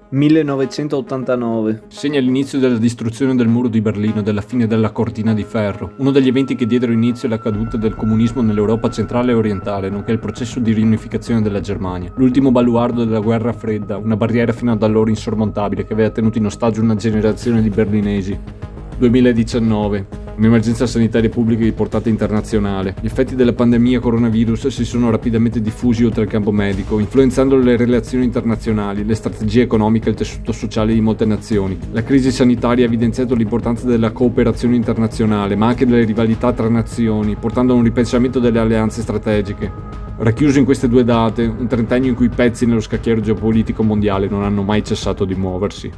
1989. Segna l'inizio della distruzione del muro di Berlino e della fine della cortina di ferro, uno degli eventi che diedero inizio alla caduta del comunismo nell'Europa centrale e orientale, nonché il processo di riunificazione della Germania. L'ultimo baluardo della guerra fredda, una barriera fino ad allora insormontabile che aveva tenuto in ostaggio una generazione di berlinesi. 2019. Un'emergenza sanitaria pubblica di portata internazionale. Gli effetti della pandemia coronavirus si sono rapidamente diffusi oltre il campo medico, influenzando le relazioni internazionali, le strategie economiche e il tessuto sociale di molte nazioni. La crisi sanitaria ha evidenziato l'importanza della cooperazione internazionale, ma anche delle rivalità tra nazioni, portando a un ripensamento delle alleanze strategiche. Racchiuso in queste due date, un trentennio in cui i pezzi nello scacchiere geopolitico mondiale non hanno mai cessato di muoversi.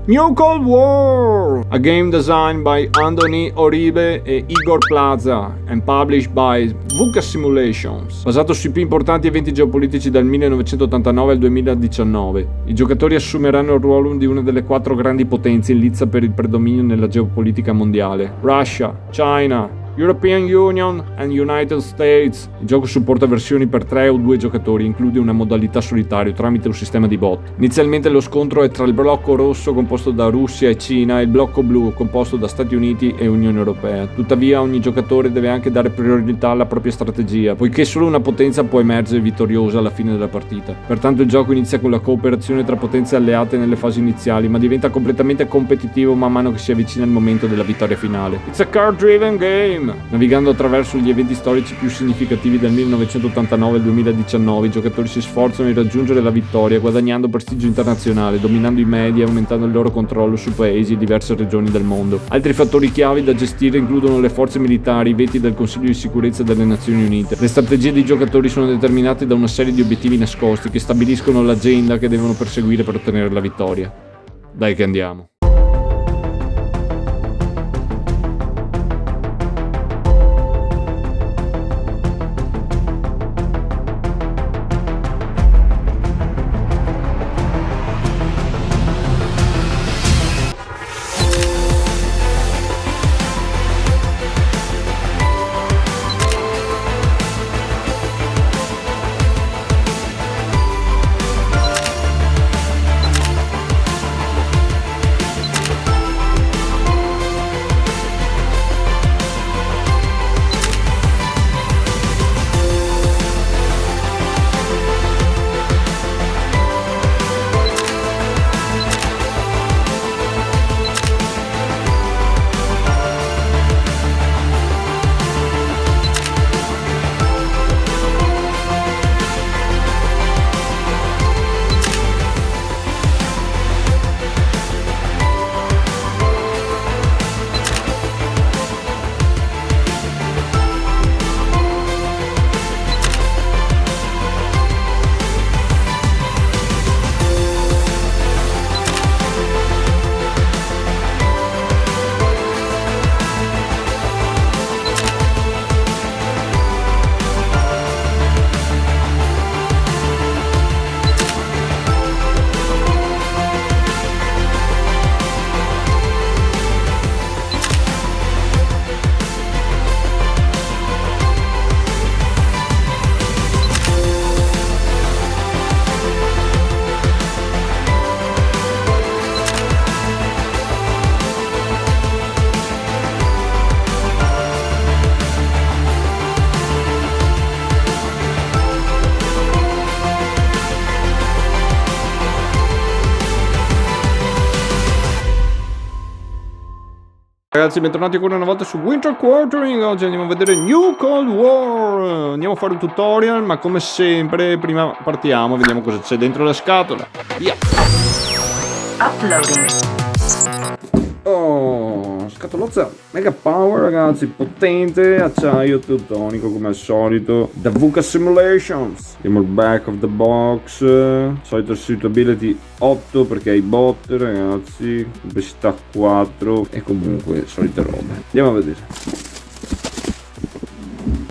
New Cold War! A game designed by Anthony Oribe e Igor Plaza and published by VUCA Simulations. Basato sui più importanti eventi geopolitici dal 1989 al 2019. I giocatori assumeranno il ruolo di una delle 4 grandi potenze in lizza per il predominio nella geopolitica mondiale. Russia, China, European Union and United States. Il gioco supporta versioni per 3 o 2 giocatori e include una modalità solitario tramite un sistema di bot. Inizialmente lo scontro è tra il blocco rosso composto da Russia e Cina e il blocco blu composto da Stati Uniti e Unione Europea. Tuttavia ogni giocatore deve anche dare priorità alla propria strategia, poiché solo una potenza può emergere vittoriosa alla fine della partita. Pertanto il gioco inizia con la cooperazione tra potenze alleate nelle fasi iniziali, ma diventa completamente competitivo man mano che si avvicina il momento della vittoria finale. It's a card-driven game! Navigando attraverso gli eventi storici più significativi del 1989 al 2019, i giocatori si sforzano di raggiungere la vittoria, guadagnando prestigio internazionale, dominando i media e aumentando il loro controllo su paesi e diverse regioni del mondo. Altri fattori chiavi da gestire includono le forze militari, i veti del Consiglio di sicurezza delle Nazioni Unite. Le strategie dei giocatori sono determinate da una serie di obiettivi nascosti che stabiliscono l'agenda che devono perseguire per ottenere la vittoria. Dai che andiamo. Ragazzi, bentornati ancora una volta su Winter Quartering. Oggi andiamo a vedere New Cold War. Andiamo a fare un tutorial, ma come sempre prima partiamo, vediamo cosa c'è dentro la scatola. Via. Uploading. Oh, scatolozza mega power, ragazzi, potente, acciaio teutonico come al solito, da VUCA Simulations. Vediamo il back of the box, solito suitability 8 perché hai bot, ragazzi, complessità 4 e comunque solite robe. Andiamo a vedere.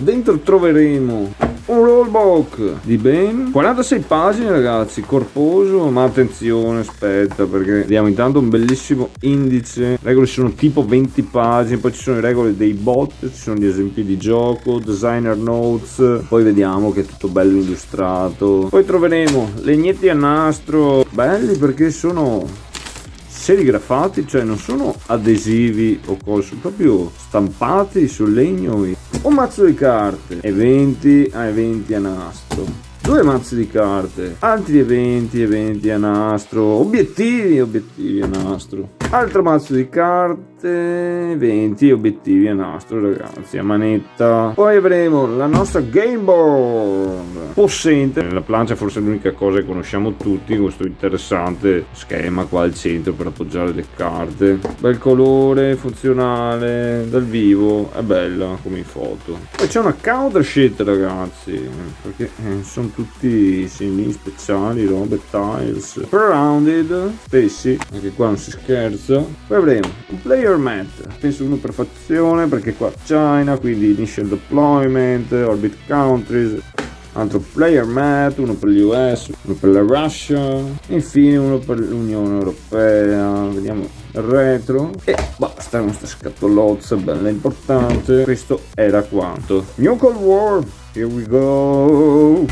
Dentro troveremo un rulebook di ben 46 pagine, ragazzi, corposo, ma attenzione, aspetta, perché vediamo intanto un bellissimo indice. Le regole sono tipo 20 pagine, poi ci sono le regole dei bot, ci sono gli esempi di gioco, designer notes, poi vediamo che è tutto bello illustrato. Poi troveremo legnetti a nastro, belli perché sono serigrafati, cioè non sono adesivi o cose, sono proprio stampati sul legno. Un mazzo di carte, eventi a nastro, due mazzi di carte, altri eventi a nastro, obiettivi a nastro, altro mazzo di carte, eventi e obiettivi a nastro, ragazzi, a manetta. Poi avremo la nostra game board possente, la plancia forse è l'unica cosa che conosciamo tutti, questo interessante schema qua al centro per appoggiare le carte, bel colore, funzionale, dal vivo, è bella come in foto. Poi c'è una counter sheet, ragazzi, perché sono tutti segnini speciali, robe, tiles pre-rounded, spessi, anche qua non si scherza. Poi avremo un player mat, penso uno per fazione, perché qua China, quindi initial deployment, orbit countries, altro player mat, uno per gli US, uno per la Russia, e infine uno per l'Unione Europea. Vediamo il retro e basta, questa scatolozza bella importante. Questo era quanto. New Cold War, here we go.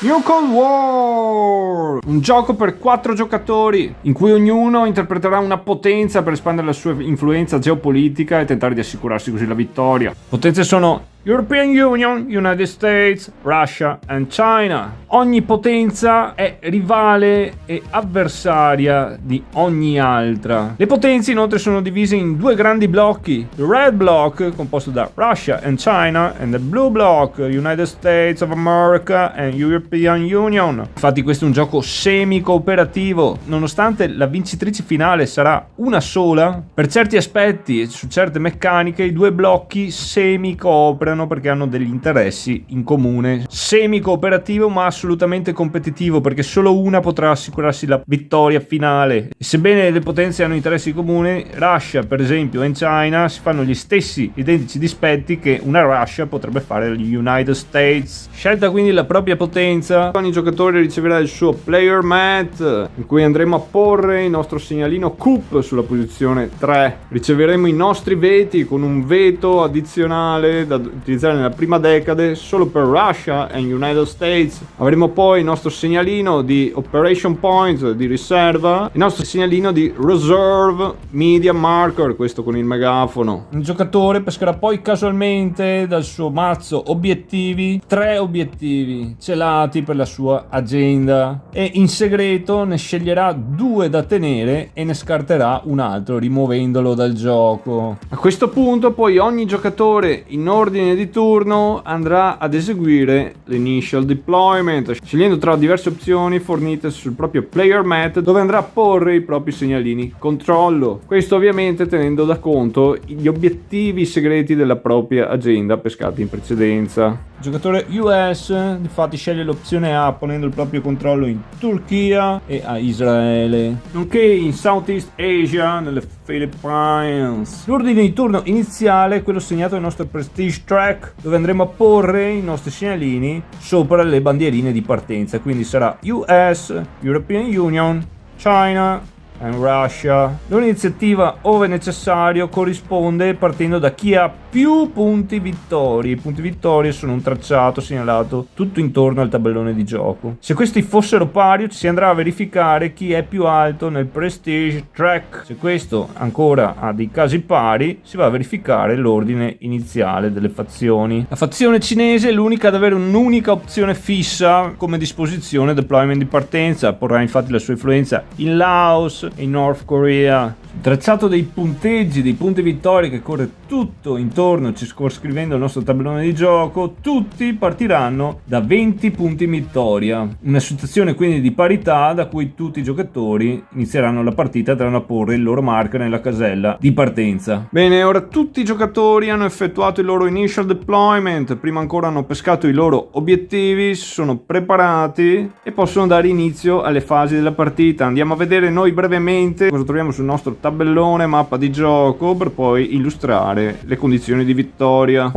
New Cold War, un gioco per 4 giocatori in cui ognuno interpreterà una potenza per espandere la sua influenza geopolitica e tentare di assicurarsi così la vittoria. Potenze sono European Union, United States, Russia and China. Ogni potenza è rivale e avversaria di ogni altra. Le potenze inoltre sono divise in due grandi blocchi: il Red Block, composto da Russia and China, e il Blue Block, United States of America and European Union. Infatti questo è un gioco semi-cooperativo, nonostante la vincitrice finale sarà una sola. Per certi aspetti e su certe meccaniche i due blocchi semi-cooperano perché hanno degli interessi in comune. Semi-cooperativo ma assolutamente competitivo, perché solo una potrà assicurarsi la vittoria finale. E sebbene le potenze hanno interessi comuni, Russia per esempio e China si fanno gli stessi identici dispetti che una Russia potrebbe fare agli United States. Scelta quindi la propria potenza, ogni giocatore riceverà il suo player mat, in cui andremo a porre il nostro segnalino COOP sulla posizione 3. Riceveremo i nostri veti con un veto addizionale da utilizzare nella prima decade solo per Russia e United States. Avremo poi il nostro segnalino di Operation Point di riserva, il nostro segnalino di Reserve Media Marker, questo con il megafono. Il giocatore pescherà poi casualmente dal suo mazzo obiettivi 3 obiettivi celati per la sua agenda e in segreto ne sceglierà 2 da tenere e ne scarterà un altro rimuovendolo dal gioco. A questo punto poi ogni giocatore in ordine di turno andrà ad eseguire l'initial deployment, scegliendo tra diverse opzioni fornite sul proprio player mat, dove andrà a porre i propri segnalini controllo. Questo ovviamente tenendo da conto gli obiettivi segreti della propria agenda pescati in precedenza. Il giocatore US infatti sceglie l'opzione A ponendo il proprio controllo in Turchia e a Israele, nonché in Southeast Asia, nelle Philippines. L'ordine di turno iniziale è quello segnato dal nostro Prestige Track, dove andremo a porre i nostri segnalini sopra le bandierine di partenza, quindi sarà US, European Union, China and Russia. L'iniziativa, ove necessario, corrisponde partendo da chi ha più punti vittorie. I punti vittorie sono un tracciato segnalato tutto intorno al tabellone di gioco. Se questi fossero pari, si andrà a verificare chi è più alto nel Prestige Track. Se questo ancora ha dei casi pari, si va a verificare l'ordine iniziale delle fazioni. La fazione cinese è l'unica ad avere un'unica opzione fissa come disposizione deployment di partenza. Porrà infatti la sua influenza in Laos e in North Korea. Il tracciato dei punteggi, dei punti vittoria che corre tutto intorno, circoscrivendo il nostro tabellone di gioco, tutti partiranno da 20 punti vittoria. Una situazione quindi di parità da cui tutti i giocatori inizieranno la partita e andranno a porre il loro marker nella casella di partenza. Bene, ora tutti i giocatori hanno effettuato il loro initial deployment, prima ancora hanno pescato i loro obiettivi, si sono preparati e possono dare inizio alle fasi della partita. Andiamo a vedere noi brevemente cosa troviamo sul nostro tabellone tabellone, mappa di gioco, per poi illustrare le condizioni di vittoria.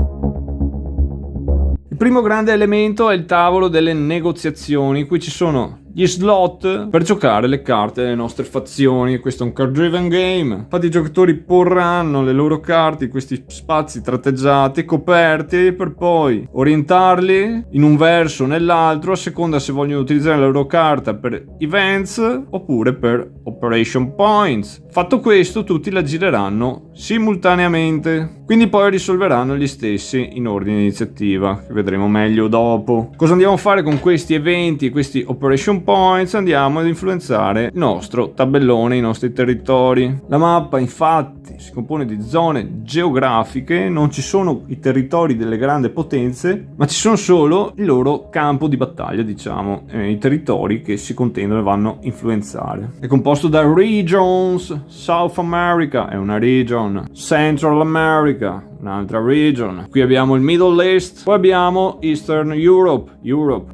Il primo grande elemento è il tavolo delle negoziazioni. Qui ci sono gli slot per giocare le carte delle nostre fazioni. Questo è un card driven game. Infatti i giocatori porranno le loro carte in questi spazi tratteggiati, coperti, per poi orientarli in un verso o nell'altro a seconda se vogliono utilizzare la loro carta per events oppure per operation points. Fatto questo, tutti la gireranno simultaneamente, quindi poi risolveranno gli stessi in ordine di iniziativa, che vedremo meglio dopo. Cosa andiamo a fare con questi eventi, questi operation points? Andiamo ad influenzare il nostro tabellone, i nostri territori. La mappa infatti si compone di zone geografiche, non ci sono i territori delle grandi potenze, ma ci sono solo il loro campo di battaglia, diciamo, i territori che si contendono e vanno a influenzare. È composto da regions. South America è una region, Central America un'altra region, qui abbiamo il Middle East, poi abbiamo Eastern Europe,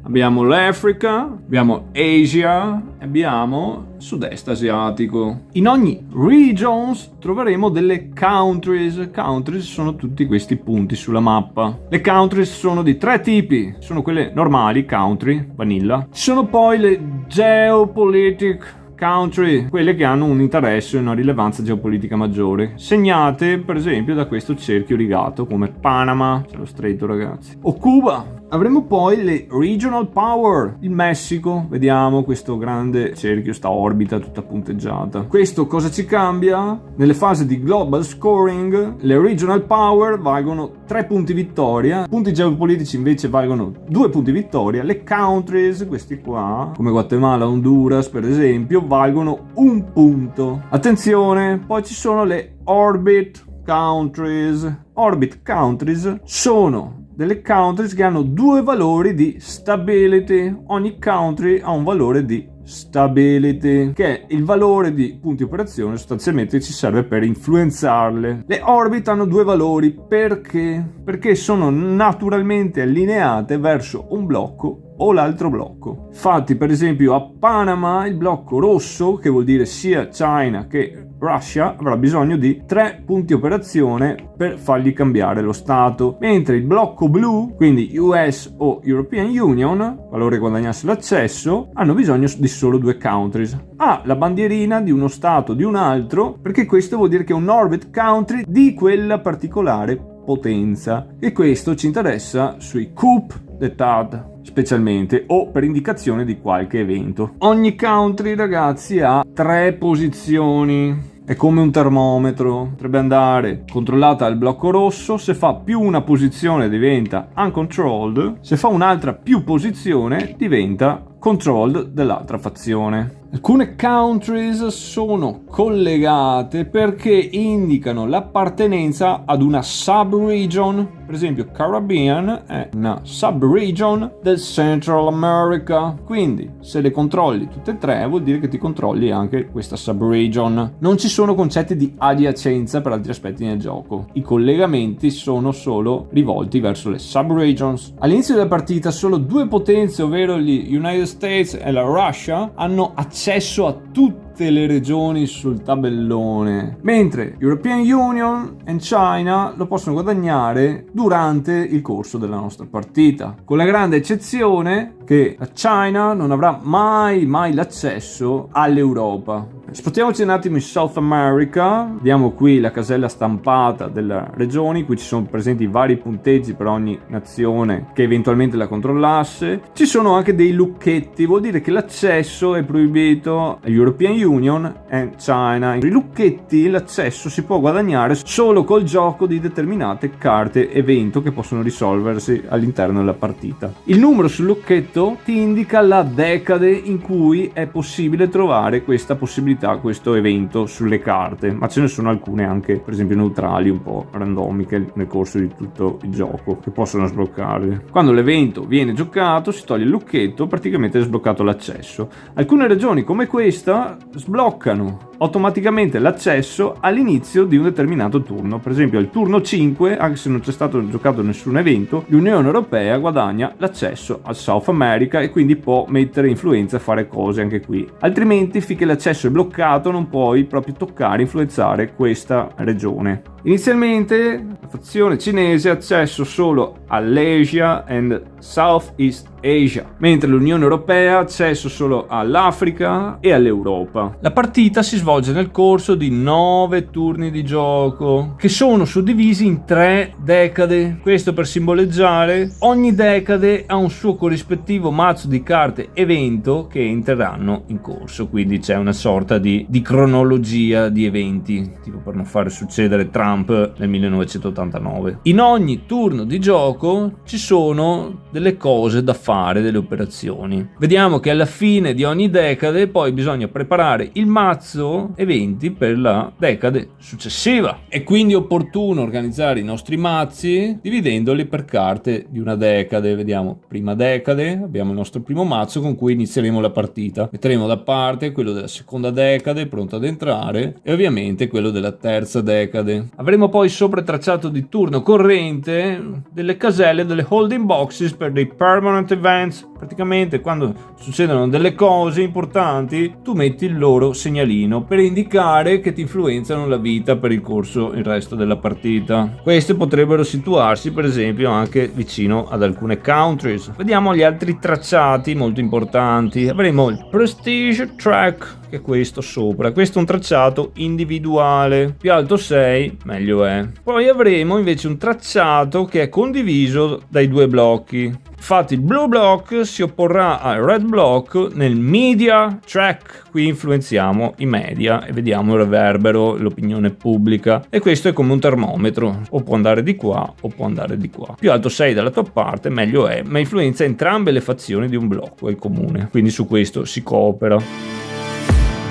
abbiamo l'Africa, abbiamo Asia, abbiamo Sud-Est asiatico. In ogni regions troveremo delle countries. Countries sono tutti questi punti sulla mappa. Le countries sono di tre tipi, sono quelle normali, country, vanilla. Ci sono poi le geopolitic country, quelle che hanno un interesse e una rilevanza geopolitica maggiore, segnate per esempio da questo cerchio rigato come Panama, c'è lo stretto ragazzi, o Cuba. Avremo poi le regional power, il Messico, vediamo questo grande cerchio, sta orbita tutta punteggiata. Questo cosa ci cambia? Nelle fasi di global scoring le regional power valgono 3 punti vittoria, punti geopolitici invece valgono 2 punti vittoria. Le countries, questi qua, come Guatemala, Honduras per esempio, valgono 1 punto. Attenzione, poi ci sono le orbit countries. Orbit countries sono delle countries che hanno 2 valori di stability. Ogni country ha un valore di stability, che è il valore di punti operazione, sostanzialmente ci serve per influenzarle. Le orbit hanno 2 valori perché sono naturalmente allineate verso un blocco o l'altro blocco. Infatti per esempio a Panama il blocco rosso, che vuol dire sia China che Russia, avrà bisogno di 3 punti operazione per fargli cambiare lo stato, mentre il blocco blu, quindi US o European Union, qualora guadagnasse l'accesso, hanno bisogno di solo 2 countries. Ha la bandierina di uno stato di un altro, perché questo vuol dire che è un orbit country di quella particolare potenza, e questo ci interessa sui coup d'etat specialmente, o per indicazione di qualche evento. Ogni country ragazzi ha 3 posizioni. È come un termometro, potrebbe andare controllata al blocco rosso, se fa più una posizione diventa uncontrolled, se fa un'altra più posizione diventa controlled dell'altra fazione. Alcune countries sono collegate perché indicano l'appartenenza ad una sub-region. Per esempio Caribbean è una sub-region del Central America, quindi se le controlli tutte e 3 vuol dire che ti controlli anche questa sub-region. Non ci sono concetti di adiacenza per altri aspetti nel gioco, i collegamenti sono solo rivolti verso le sub-regions. All'inizio della partita solo 2 potenze, ovvero gli United States e la Russia, hanno accesso a tutte le regioni sul tabellone, mentre European Union e China lo possono guadagnare durante il corso della nostra partita, con la grande eccezione che la China non avrà mai l'accesso all'Europa. Spostiamoci un attimo in South America, vediamo qui la casella stampata della regione, qui ci sono presenti vari punteggi per ogni nazione che eventualmente la controllasse. Ci sono anche dei lucchetti, vuol dire che l'accesso è proibito agli European Union e China. I lucchetti, l'accesso si può guadagnare solo col gioco di determinate carte evento che possono risolversi all'interno della partita. Il numero sul lucchetto ti indica la decade in cui è possibile trovare questa possibilità, questo evento sulle carte, ma ce ne sono alcune anche per esempio neutrali, un po' randomiche nel corso di tutto il gioco, che possono sbloccarle. Quando l'evento viene giocato si toglie il lucchetto, praticamente è sbloccato l'accesso. Alcune regioni come questa sbloccano automaticamente l'accesso all'inizio di un determinato turno. Per esempio al turno 5, anche se non c'è stato giocato nessun evento, l'Unione Europea guadagna l'accesso al South America e quindi può mettere influenza e fare cose anche qui. Altrimenti, finché l'accesso è bloccato, non puoi proprio toccare, influenzare questa regione. Inizialmente la fazione cinese ha accesso solo all'Asia and Southeast Asia, mentre l'Unione Europea ha accesso solo all'Africa e all'Europa. La partita si svolge nel corso di 9 turni di gioco, che sono suddivisi in 3 decade. Questo per simboleggiare ogni decade ha un suo corrispettivo mazzo di carte evento che entreranno in corso, quindi c'è una sorta di cronologia di eventi, tipo per non fare succedere Trump nel 1989. In ogni turno di gioco ci sono delle cose da fare, delle operazioni. Vediamo che alla fine di ogni decade poi bisogna preparare il mazzo eventi per la decade successiva. È quindi opportuno organizzare i nostri mazzi dividendoli per carte di una decade. Vediamo, prima decade, abbiamo il nostro primo mazzo con cui inizieremo la partita. Metteremo da parte quello della seconda decade pronto ad entrare e ovviamente quello della terza decade. Avremo poi sopra il tracciato di turno corrente delle caselle, delle holding boxes per dei permanent events. Praticamente quando succedono delle cose importanti tu metti il loro segnalino per indicare che ti influenzano la vita per il resto della partita. Queste potrebbero situarsi per esempio anche vicino ad alcune countries. Vediamo gli altri tracciati molto importanti. Avremo il Prestige Track, che è questo sopra. Questo è un tracciato individuale, più alto 6 meglio è. Poi avremo invece un tracciato che è condiviso dai 2 blocchi. Infatti il blue block si opporrà al red block nel media track. Qui influenziamo i media e vediamo il reverbero, l'opinione pubblica, e questo è come un termometro, o può andare di qua o può andare di qua. Più alto sei dalla tua parte meglio è, ma influenza entrambe le fazioni di un blocco, è il comune, quindi su questo si coopera.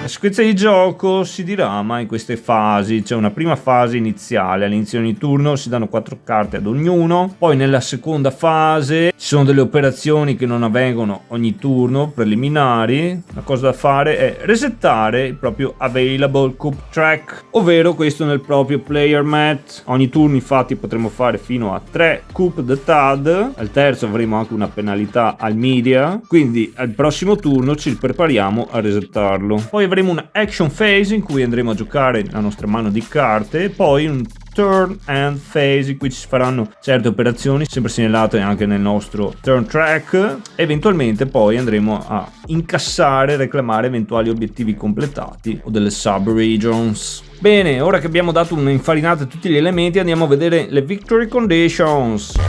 La sequenza di gioco si dirama in queste fasi. C'è una prima fase iniziale, all'inizio di ogni turno si danno 4 carte ad ognuno, poi nella seconda fase ci sono delle operazioni che non avvengono ogni turno, preliminari. La cosa da fare è resettare il proprio available coup track, ovvero questo nel proprio player mat. Ogni turno infatti potremo fare fino a 3 coup de tad, al terzo avremo anche una penalità al media, quindi al prossimo turno ci prepariamo a resettarlo. Poi avremo una action phase in cui andremo a giocare la nostra mano di carte, poi un turn end phase in cui ci faranno certe operazioni sempre segnalate anche nel nostro turn track. Eventualmente poi andremo a incassare, reclamare eventuali obiettivi completati o delle sub regions. Bene, ora che abbiamo dato un'infarinata a tutti gli elementi andiamo a vedere le victory conditions.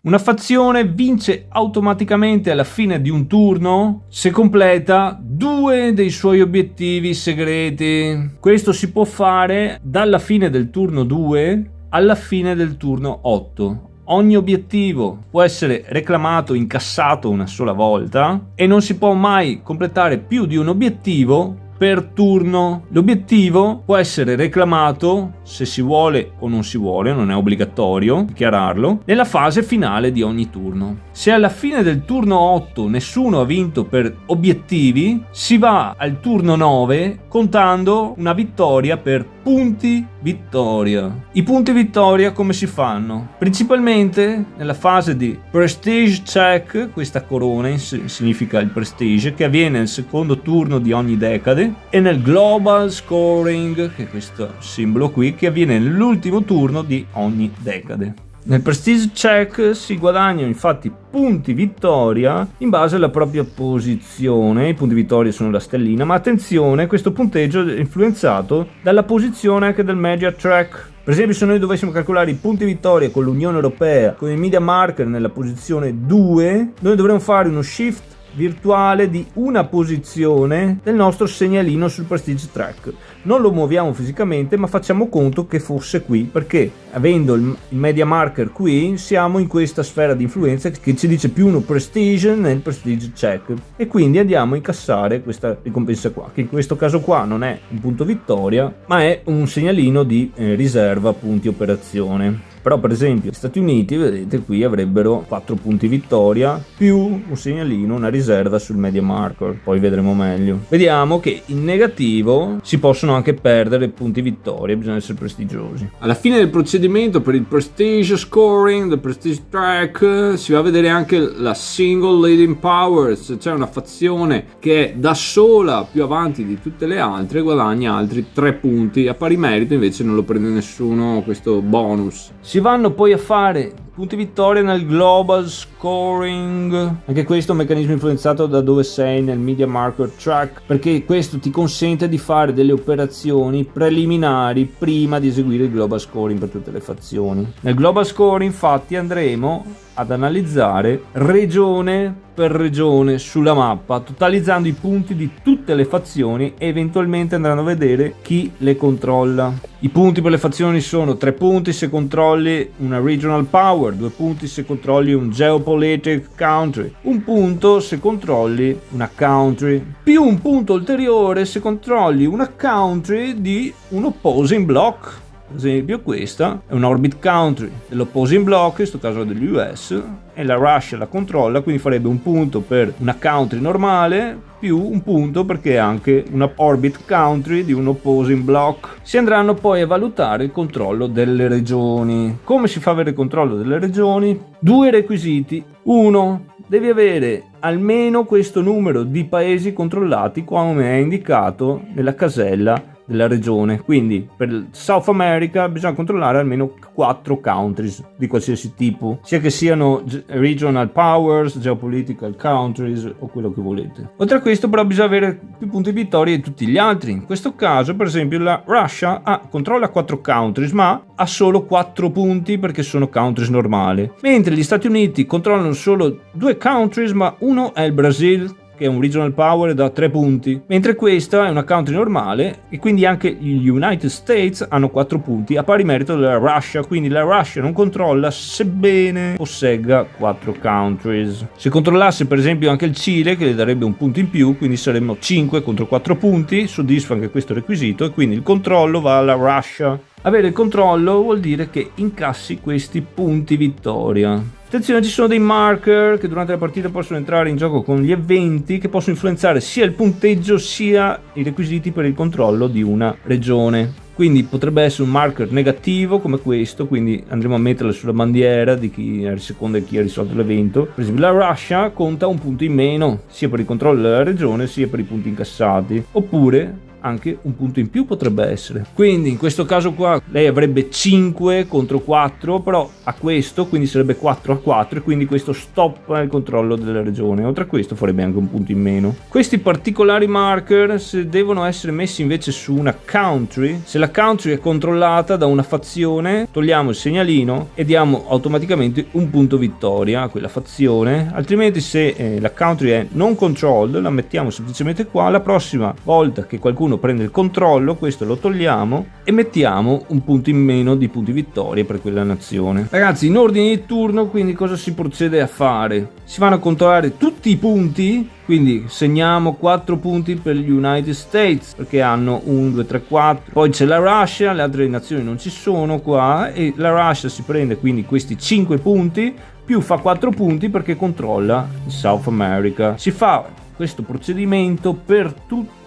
Una fazione vince automaticamente alla fine di un turno se completa 2 dei suoi obiettivi segreti. Questo si può fare dalla fine del turno 2 alla fine del turno 8. Ogni obiettivo può essere reclamato, incassato una sola volta e non si può mai completare più di un obiettivo per turno. L'obiettivo può essere reclamato se si vuole o non si vuole, non è obbligatorio dichiararlo, nella fase finale di ogni turno. Se alla fine del turno 8 nessuno ha vinto per obiettivi, si va al turno 9 contando una vittoria per punti vittoria. I punti vittoria come si fanno? Principalmente nella fase di prestige check, questa corona significa il prestige, che avviene nel secondo turno di ogni decade, e nel global scoring, che è questo simbolo qui, che avviene nell'ultimo turno di ogni decade. Nel prestige check si guadagnano infatti punti vittoria in base alla propria posizione. I punti vittoria sono la stellina, ma attenzione, questo punteggio è influenzato dalla posizione anche del media track. Per esempio, se noi dovessimo calcolare i punti vittoria con l'Unione Europea con il media marker nella posizione 2, noi dovremmo fare uno shift virtuale di una posizione del nostro segnalino sul prestige track. Non lo muoviamo fisicamente, ma facciamo conto che fosse qui, perché avendo il media marker qui siamo in questa sfera di influenza che ci dice più 1 prestige nel prestige check, e quindi andiamo a incassare questa ricompensa qua, che in questo caso qua non è un punto vittoria ma è un segnalino di riserva punti operazione. Però per esempio gli Stati Uniti, vedete qui, avrebbero 4 punti vittoria più un segnalino, una riserva sul media marker, poi vedremo meglio. Vediamo che in negativo si possono anche perdere punti vittoria, bisogna essere prestigiosi. Alla fine del procedimento per il prestige scoring, del prestige track, si va a vedere anche la single leading powers, cioè una fazione che da sola più avanti di tutte le altre guadagna altri 3 punti, a pari merito invece non lo prende nessuno questo bonus. Si vanno poi a fare punti vittoria nel global scoring, anche questo è un meccanismo influenzato da dove sei nel media marker track, perché questo ti consente di fare delle operazioni preliminari prima di eseguire il global scoring per tutte le fazioni. Nel global scoring infatti andremo ad analizzare regione per regione sulla mappa, totalizzando i punti di tutte le fazioni e eventualmente andranno a vedere chi le controlla. I punti per le fazioni sono 3 punti se controlli una regional power, 2 punti se controlli un geopolitic country, 1 punto se controlli una country, più 1 punto ulteriore se controlli una country di un opposing block. Per esempio questa è un orbit country dell'opposing block, in questo caso degli US, e la Russia la controlla, quindi farebbe 1 punto per una country normale più 1 punto perché è anche una orbit country di un opposing block. Si andranno poi a valutare il controllo delle regioni. Come si fa a avere il controllo delle regioni? 2 requisiti. 1. Devi avere almeno questo numero di paesi controllati come è indicato nella casella della regione, quindi per il South America bisogna controllare almeno 4 countries di qualsiasi tipo, sia che siano regional powers, geopolitical countries o quello che volete. Oltre a questo però bisogna avere più punti vittoria di tutti gli altri. In questo caso per esempio la Russia controlla 4 countries ma ha solo 4 punti perché sono countries normali, mentre gli Stati Uniti controllano solo 2 countries ma uno è il Brasil, che è un regional power da 3 punti, mentre questa è una country normale e quindi anche gli United States hanno 4 punti a pari merito della Russia, quindi la Russia non controlla sebbene possegga 4 countries. Se controllasse per esempio anche il Cile, che le darebbe 1 punto in più, quindi saremmo 5 contro 4 punti, soddisfa anche questo requisito e quindi il controllo va alla Russia. Avere il controllo vuol dire che incassi questi punti vittoria. Attenzione, ci sono dei marker che durante la partita possono entrare in gioco con gli eventi che possono influenzare sia il punteggio sia i requisiti per il controllo di una regione. Quindi potrebbe essere un marker negativo come questo, quindi andremo a metterlo sulla bandiera di chi è il secondo e chi ha risolto l'evento. Per esempio la Russia conta 1 punto in meno sia per il controllo della regione sia per i punti incassati, oppure anche 1 punto in più potrebbe essere. Quindi in questo caso qua lei avrebbe 5 contro 4, però a questo quindi sarebbe 4 a 4 e quindi questo stoppa il controllo della regione. Oltre a questo farebbe anche 1 punto in meno. Questi particolari marker devono essere messi invece su una country. Se la country è controllata da una fazione togliamo il segnalino e diamo automaticamente 1 punto vittoria a quella fazione, altrimenti se la country è non controlled la mettiamo semplicemente qua. La prossima volta che qualcuno prende il controllo questo lo togliamo e mettiamo 1 punto in meno di punti vittoria per quella nazione. Ragazzi, in ordine di turno quindi cosa si procede a fare? Si vanno a controllare tutti i punti, quindi segniamo 4 punti per gli United States perché hanno 1, 2, 3, 4, poi c'è la Russia, le altre nazioni non ci sono qua e la Russia si prende quindi questi 5 punti più fa 4 punti perché controlla il South America. Si fa questo procedimento per tutti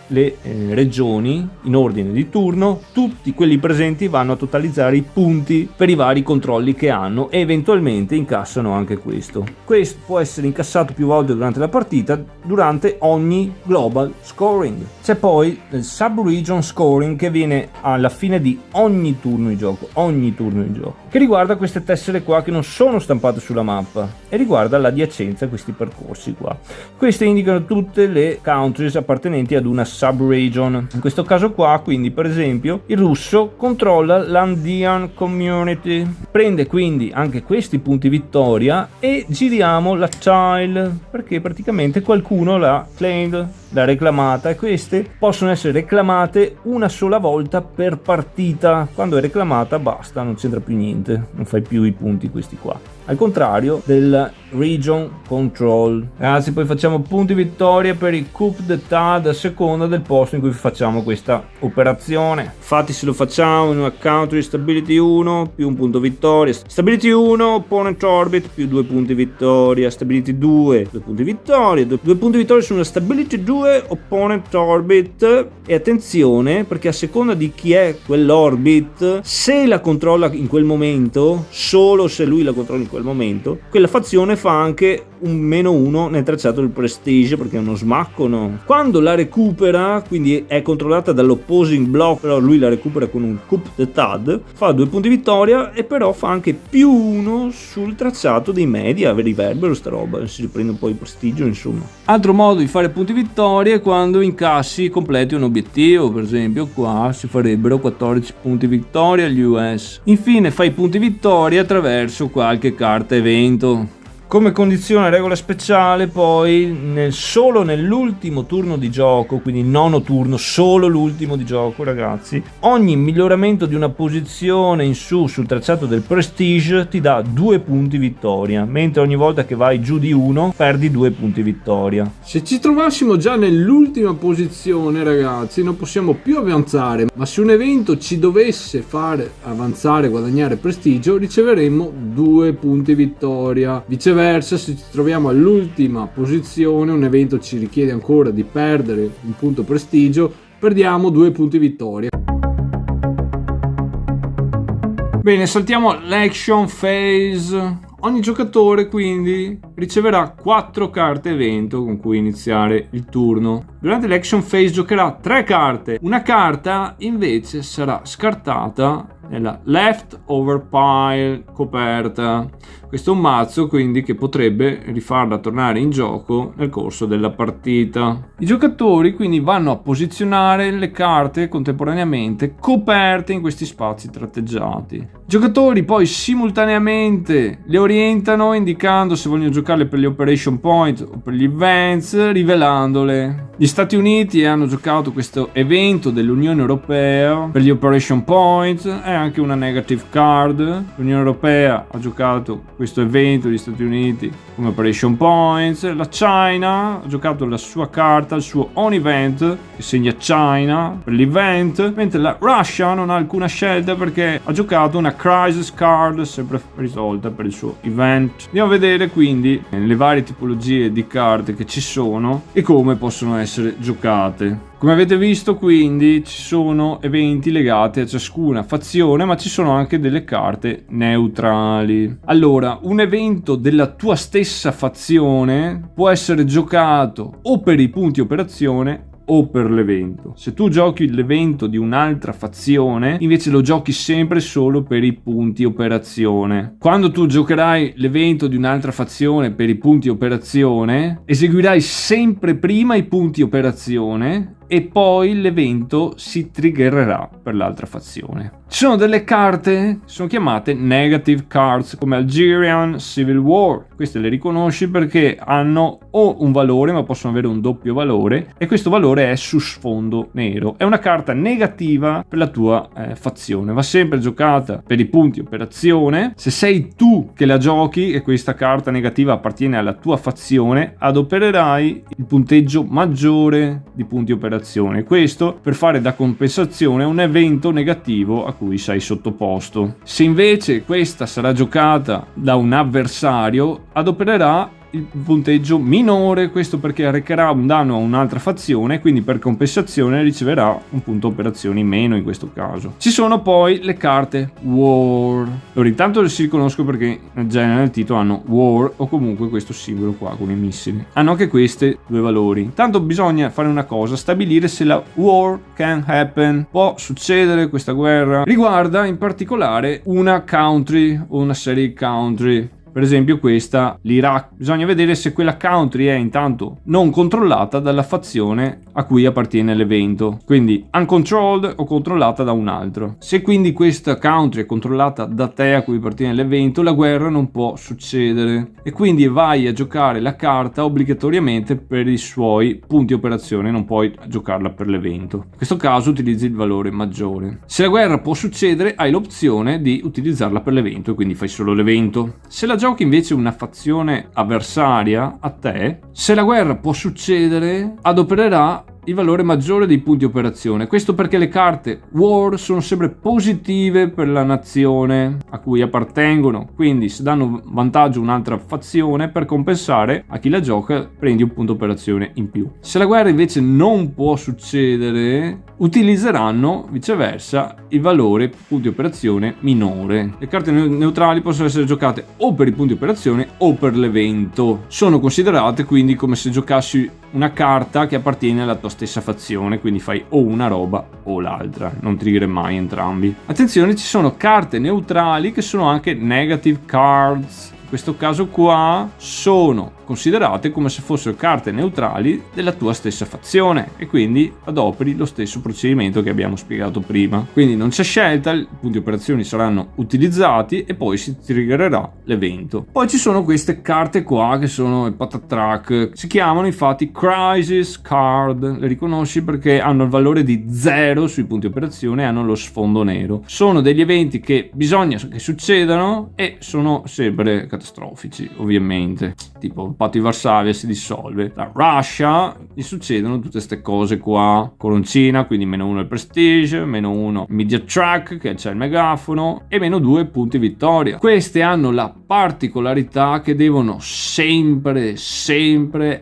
le regioni in ordine di turno. Tutti quelli presenti vanno a totalizzare i punti per i vari controlli che hanno e eventualmente incassano anche questo. Questo può essere incassato più volte durante la partita durante ogni global scoring. C'è poi il sub-region scoring che viene alla fine di ogni turno di gioco, che riguarda queste tessere qua che non sono stampate sulla mappa e riguarda l'adiacenza a questi percorsi qua. Queste indicano tutte le countries appartenenti ad una sub-region. In questo caso qua, quindi, per esempio, il russo controlla l'Andean Community. Prende quindi anche questi punti vittoria e giriamo la tile perché praticamente qualcuno l'ha claimed. la reclamata, e queste possono essere reclamate una sola volta per partita. Quando è reclamata basta, non c'entra più niente, non fai più i punti questi qua, al contrario del Region Control. Ragazzi, poi facciamo punti vittoria per i Coup d'État a seconda del posto in cui facciamo questa operazione. Infatti se lo facciamo in una Country Stability 1 più un punto vittoria, Stability 1 Opponent Orbit più 2 punti vittoria, Stability 2 2 punti vittoria, 2 punti vittoria su una Stability 2 Opponent Orbit. E attenzione, perché a seconda di chi è quell'orbit, se la controlla in quel momento, solo se lui la controlla in quel momento, quella fazione fa anche un -1 nel tracciato del prestige, perché è uno smacco, no? Quando la recupera, quindi è controllata dall'opposing block, però lui la recupera con un Coup d'État, fa 2 punti vittoria e però fa anche +1 sul tracciato dei media, riverbero sta roba, si riprende un po' di prestigio, insomma. Altro modo di fare punti vittoria è quando incassi completi un obiettivo, per esempio qua si farebbero 14 punti vittoria agli US. Infine fai punti vittoria attraverso qualche carta evento. Come condizione regola speciale poi solo nell'ultimo turno di gioco, quindi il nono turno, solo l'ultimo di gioco ragazzi, ogni miglioramento di una posizione in su sul tracciato del prestige ti dà 2 punti vittoria, mentre ogni volta che vai giù di 1 perdi 2 punti vittoria. Se ci trovassimo già nell'ultima posizione ragazzi non possiamo più avanzare, ma se un evento ci dovesse fare avanzare, guadagnare prestigio, riceveremmo 2 punti vittoria. Viceversa, se ci troviamo all'ultima posizione, un evento ci richiede ancora di perdere un punto prestigio, perdiamo 2 punti vittoria. Bene, saltiamo l'action phase. Ogni giocatore quindi riceverà 4 carte evento con cui iniziare il turno. Durante l'action phase giocherà 3 carte. Una carta invece sarà scartata nella leftover pile coperta. Questo è un mazzo quindi che potrebbe rifarla tornare in gioco nel corso della partita. I giocatori quindi vanno a posizionare le carte contemporaneamente coperte in questi spazi tratteggiati. I giocatori poi simultaneamente le orientano indicando se vogliono giocarle per gli operation point o per gli events, rivelandole. Gli Stati Uniti hanno giocato questo evento dell'Unione Europea per gli operation point, è anche una negative card. L'Unione Europea ha giocato questo evento degli Stati Uniti come operation points. La China ha giocato la sua carta, il suo own event che segna China per l'event, mentre la Russia non ha alcuna scelta perché ha giocato una crisis card sempre risolta per il suo event. Andiamo a vedere quindi le varie tipologie di carte che ci sono e come possono essere giocate. Come avete visto quindi ci sono eventi legati a ciascuna fazione, ma ci sono anche delle carte neutrali. Allora, un evento della tua stessa fazione può essere giocato o per i punti operazione o per l'evento. Se tu giochi l'evento di un'altra fazione, invece lo giochi sempre solo per i punti operazione. Quando tu giocherai l'evento di un'altra fazione per i punti operazione, eseguirai sempre prima i punti operazione e poi l'evento si triggererà per l'altra fazione. Ci sono delle carte, sono chiamate negative cards, come Algerian Civil War. Queste le riconosci perché hanno o un valore, ma possono avere un doppio valore, e questo valore è su sfondo nero. È una carta negativa per la tua fazione, va sempre giocata per i punti operazione. Se sei tu che la giochi e questa carta negativa appartiene alla tua fazione, adopererai il punteggio maggiore di punti operazione. Questo per fare da compensazione un evento negativo a cui sei sottoposto. Se invece questa sarà giocata da un avversario, adopererà il punteggio minore, questo perché arrecherà un danno a un'altra fazione, quindi per compensazione riceverà un punto operazioni meno in questo caso. Ci sono poi le carte War. Allora, intanto si riconosco perché già nel titolo hanno War o comunque questo simbolo qua con i missili. Hanno anche questi due valori. Intanto bisogna fare una cosa, stabilire se la War can happen, può succedere questa guerra. Riguarda in particolare una country o una serie di country. per esempio questa, l'Iraq. Bisogna vedere se quella country è intanto non controllata dalla fazione a cui appartiene l'evento, quindi uncontrolled o controllata da un altro. Se quindi questa country è controllata da te a cui appartiene l'evento, la guerra non può succedere e quindi vai a giocare la carta obbligatoriamente per i suoi punti operazione, non puoi giocarla per l'evento. In questo caso utilizzi il valore maggiore. Se la guerra può succedere, hai l'opzione di utilizzarla per l'evento e quindi fai solo l'evento. Se la giochi invece una fazione avversaria a te, se la guerra può succedere, adopererà il valore maggiore dei punti operazione. Questo perché le carte war sono sempre positive per la nazione a cui appartengono, quindi se danno vantaggio a un'altra fazione, per compensare a chi la gioca prendi un punto operazione in più. Se la guerra invece non può succedere, utilizzeranno viceversa il valore punti operazione minore. Le carte neutrali possono essere giocate o per i punti operazione o per l'evento. Sono considerate quindi come se giocassi una carta che appartiene alla tua stessa fazione, quindi fai o una roba o l'altra, non trigger mai entrambi. Attenzione, ci sono carte neutrali che sono anche negative cards. In questo caso qua sono considerate come se fossero carte neutrali della tua stessa fazione e quindi adoperi lo stesso procedimento che abbiamo spiegato prima. Quindi non c'è scelta, i punti operazioni saranno utilizzati e poi si triggererà l'evento. Poi ci sono queste carte qua che sono il patatrack, si chiamano infatti crisis card, le riconosci perché hanno il valore di 0 sui punti operazione e hanno lo sfondo nero. Sono degli eventi che bisogna che succedano e sono sempre catastrofici, ovviamente, tipo il patto di Varsavia si dissolve, la Russia gli succedono tutte queste cose qua, coroncina, quindi -1 il prestige, -1 media track che c'è il megafono e -2 punti vittoria. Queste hanno la particolarità che devono sempre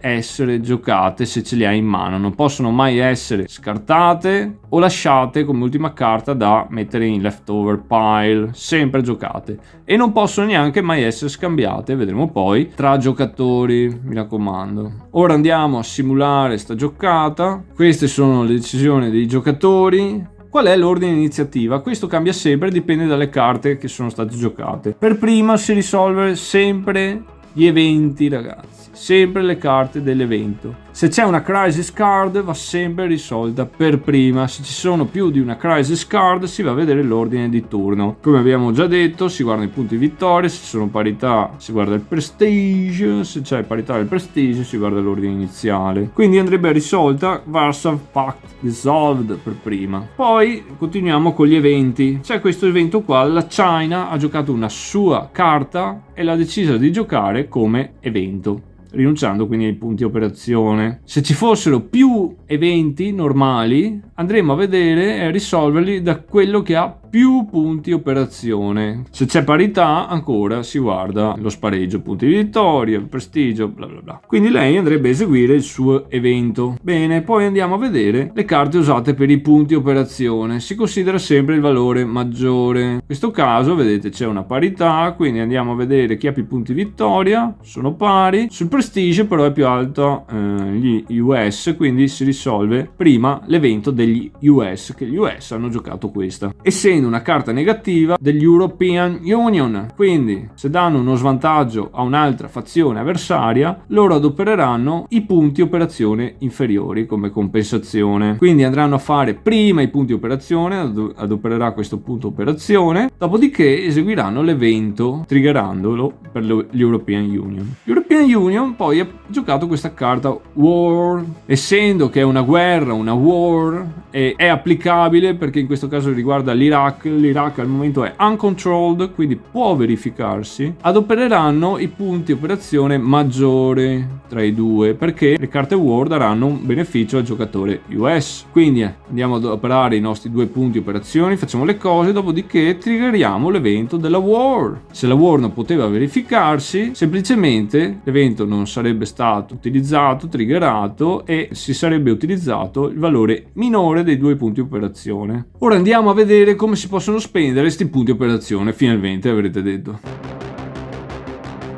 essere giocate se ce le hai in mano, non possono mai essere scartate o lasciate come ultima carta da mettere in leftover pile, sempre giocate e non possono neanche mai essere scambiate, vedremo poi, tra giocatori, mi raccomando. Ora andiamo a simulare sta giocata. Queste sono le decisioni dei giocatori. Qual è l'ordine di iniziativa? Questo cambia sempre, dipende dalle carte che sono state giocate. Per prima si risolve sempre gli eventi, ragazzi, sempre le carte dell'evento. Se c'è una crisis card va sempre risolta per prima. Se ci sono più di una crisis card si va a vedere l'ordine di turno. Come abbiamo già detto, si guardano i punti vittoria, se ci sono parità si guarda il prestige, se c'è parità del prestige si guarda l'ordine iniziale. Quindi andrebbe risolta Warsaw Pact Dissolved per prima. Poi continuiamo con gli eventi. C'è questo evento qua, la China ha giocato una sua carta e l'ha decisa di giocare come evento, rinunciando quindi ai punti operazione. Se ci fossero più eventi normali andremo a vedere e a risolverli da quello che ha più punti operazione. Se c'è parità ancora si guarda lo spareggio, punti di vittoria, prestigio, bla bla bla. Quindi lei andrebbe a eseguire il suo evento. Bene, poi andiamo a vedere le carte usate per i punti operazione. Si considera sempre il valore maggiore. In questo caso vedete c'è una parità, quindi andiamo a vedere chi ha più punti vittoria, sono pari. Sul prestige però è più alto gli US, quindi si risolve prima l'evento degli US, che gli US hanno giocato questa. Essendo una carta negativa degli European Union, quindi se danno uno svantaggio a un'altra fazione avversaria loro adopereranno i punti operazione inferiori come compensazione, quindi andranno a fare prima i punti operazione, adopererà questo punto operazione, dopodiché eseguiranno l'evento triggerandolo per gli European Union. Gli European Union poi ha giocato questa carta War, essendo che è una guerra, una war, e è applicabile perché in questo caso riguarda l'Iraq al momento è uncontrolled, quindi può verificarsi, adopereranno i punti operazione maggiori tra i due perché le carte war daranno un beneficio al giocatore US. Quindi andiamo ad adoperare i nostri 2 punti operazioni, facciamo le cose, dopodiché triggeriamo l'evento della war. Se la war non poteva verificarsi, semplicemente l'evento non sarebbe stato utilizzato, triggerato e si sarebbe utilizzato il valore minore dei 2 punti operazione. Ora andiamo a vedere come si possono spendere questi punti operazione, finalmente avrete detto.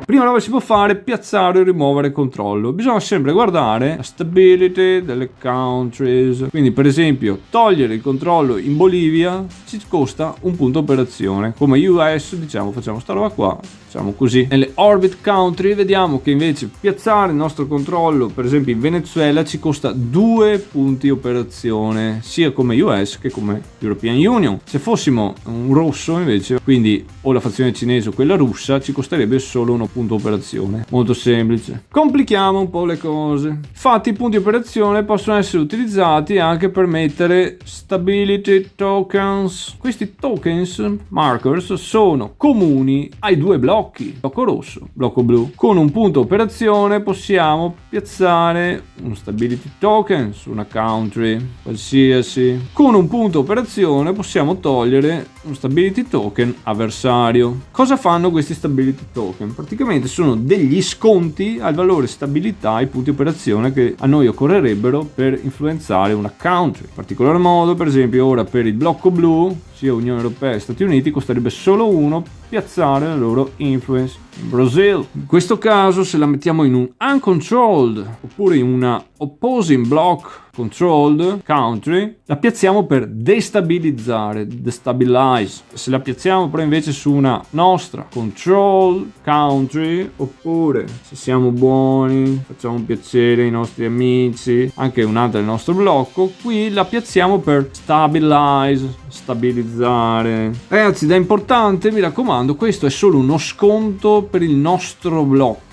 Prima roba si può fare piazzare o rimuovere controllo. Bisogna sempre guardare la stability delle countries. Quindi per esempio togliere il controllo in Bolivia ci costa un punto operazione. Come US diciamo facciamo sta roba qua, facciamo così. Nelle orbit country vediamo che invece piazzare il nostro controllo, per esempio in Venezuela, ci costa 2 punti operazione, sia come US che come European Union. Se fossimo un rosso invece, quindi o la fazione cinese o quella russa, ci costerebbe solo 1 punto operazione. Molto semplice. Complichiamo un po' le cose. Infatti i punti operazione possono essere utilizzati anche per mettere stability tokens. Questi tokens markers sono comuni ai 2 blocchi, blocco rosso, blocco blu. Con un punto operazione possiamo piazzare uno stability token su una country qualsiasi. Con un punto operazione possiamo togliere uno stability token avversario. Cosa fanno questi stability token? Praticamente sono degli sconti al valore stabilità, ai punti operazione che a noi occorrerebbero per influenzare una country. In particolar modo, per esempio, ora per il blocco blu, sia Unione Europea che Stati Uniti, costerebbe solo 1 piazzare la loro influence in Brasil. In questo caso, se la mettiamo in un uncontrolled oppure in una opposing block controlled country, la piazziamo per destabilizzare, destabilize. Se la piazziamo però invece su una nostra controlled country, oppure se siamo buoni, facciamo un piacere ai nostri amici, anche un'altra del nostro blocco, qui la piazziamo per stabilize, stabilizzare. Ragazzi, da importante, mi raccomando, questo è solo uno sconto per il nostro blocco.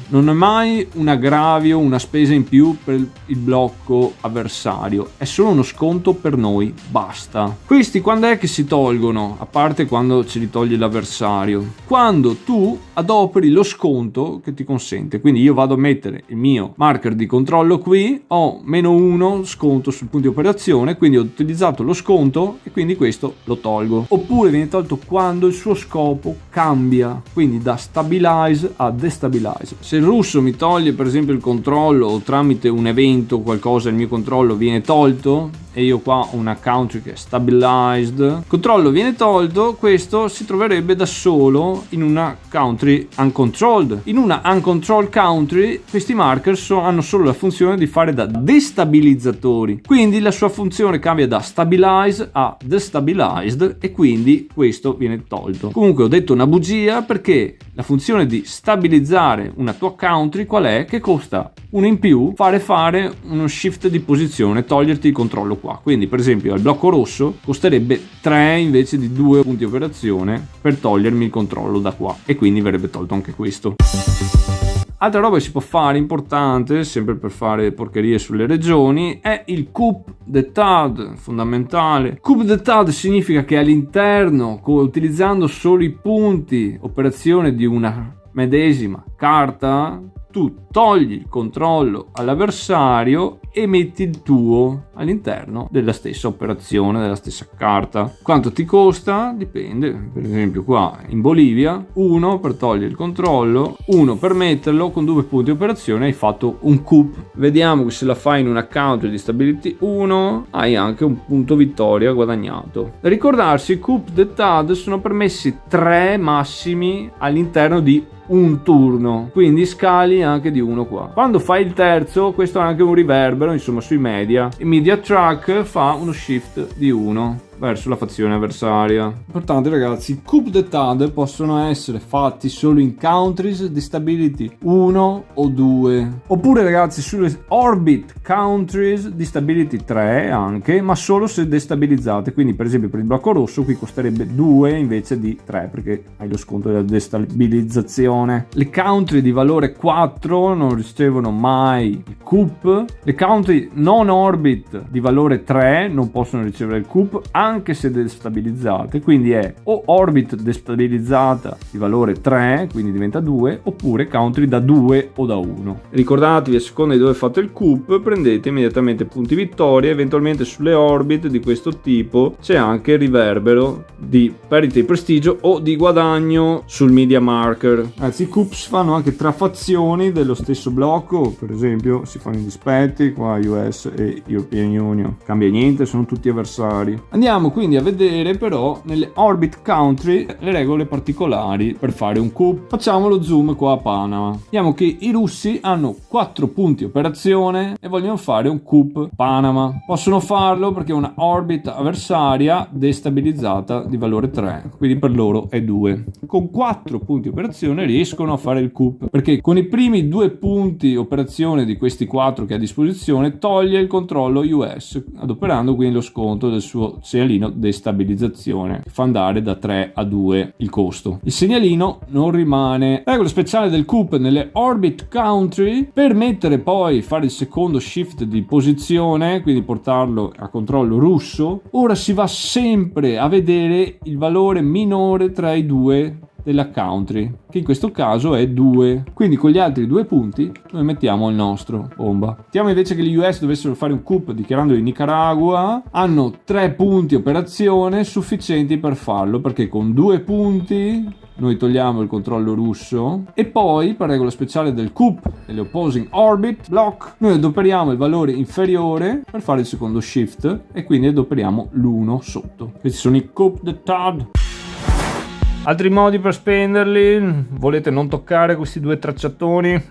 Non è mai un aggravio, una spesa in più per il blocco avversario, è solo uno sconto per noi, basta. Questi quando è che si tolgono? A parte quando ce li toglie l'avversario, quando tu adoperi lo sconto che ti consente. Quindi io vado a mettere il mio marker di controllo qui, ho -1 sconto sul punto di operazione, quindi ho utilizzato lo sconto e quindi questo lo tolgo. Oppure viene tolto quando il suo scopo cambia, quindi da stabilize a destabilize. Se il russo mi toglie per esempio il controllo o tramite un evento o qualcosa il mio controllo viene tolto e io qua ho una country che è stabilized, il controllo viene tolto, questo si troverebbe da solo in una country uncontrolled. In una uncontrolled country questi markers hanno solo la funzione di fare da destabilizzatori, quindi la sua funzione cambia da stabilize a destabilized e quindi questo viene tolto. Comunque ho detto una bugia, perché la funzione di stabilizzare una tua country qual è? Che costa 1 in più fare uno shift di posizione, toglierti il controllo qua. Quindi per esempio al blocco rosso costerebbe 3 invece di 2 punti operazione per togliermi il controllo da qua e quindi verrebbe tolto anche questo. Altra roba che si può fare importante, sempre per fare porcherie sulle regioni, è il coup d'état, fondamentale. Coup d'état significa che all'interno, utilizzando solo i punti operazione di una medesima carta, tu togli il controllo all'avversario e metti il tuo all'interno della stessa operazione, della stessa carta. Quanto ti costa? Dipende. Per esempio qua in Bolivia 1 per togliere il controllo, 1 per metterlo, con 2 punti di operazione hai fatto un coup. Vediamo che se la fai in un account di stability 1 hai anche un punto vittoria guadagnato. Da ricordarsi, i coup d'état sono permessi 3 massimi all'interno di un turno, quindi scali anche di 1 qua. Quando fai il terzo, questo ha anche un riverbero, insomma sui media. Il media track fa uno shift di 1 verso la fazione avversaria. Importante ragazzi, i coup d'état possono essere fatti solo in countries di stability 1 o 2, oppure ragazzi sulle orbit countries di stability 3 anche, ma solo se destabilizzate. Quindi per esempio per il blocco rosso qui costerebbe 2 invece di 3 perché hai lo sconto della destabilizzazione. Le country di valore 4 non ricevono mai il coup, le country non orbit di valore 3 non possono ricevere il coup anche se destabilizzate, quindi è o orbit destabilizzata di valore 3, quindi diventa 2, oppure country da 2 o da 1. Ricordatevi, a seconda di dove fate il coup, prendete immediatamente punti vittoria. Eventualmente sulle orbit di questo tipo c'è anche il riverbero di perdita di prestigio o di guadagno sul media marker. Anzi, i coups fanno anche tra fazioni dello stesso blocco, per esempio si fanno i dispetti qua US e European Union, cambia niente, sono tutti avversari. Andiamo Andiamo quindi a vedere però nelle Orbit Country le regole particolari per fare un coup. Facciamo lo zoom qua a Panama. Vediamo che i russi hanno 4 punti operazione e vogliono fare un coup Panama. Possono farlo perché è una orbit avversaria destabilizzata di valore 3, quindi per loro è 2. Con 4 punti operazione riescono a fare il coup, perché con i primi 2 punti operazione di questi 4 che ha a disposizione toglie il controllo US, adoperando quindi lo sconto del suo segnalino destabilizzazione, che fa andare da 3 a 2 il costo. Il segnalino non rimane. Regola speciale del coup nelle Orbit Country: per mettere poi fare il secondo shift di posizione, quindi portarlo a controllo russo, ora si va sempre a vedere il valore minore tra i due della country, che in questo caso è 2. Quindi con gli altri 2 punti noi mettiamo il nostro bomba. Mettiamo invece che gli US dovessero fare un coup dichiarando in Nicaragua, hanno 3 punti operazione sufficienti per farlo, perché con 2 punti noi togliamo il controllo russo e poi, per regola speciale del coup delle opposing orbit block, noi adoperiamo il valore inferiore per fare il secondo shift e quindi adoperiamo l'1 sotto. Questi sono i coup de Tad. Altri modi per spenderli? Volete non toccare questi 2 tracciatoni?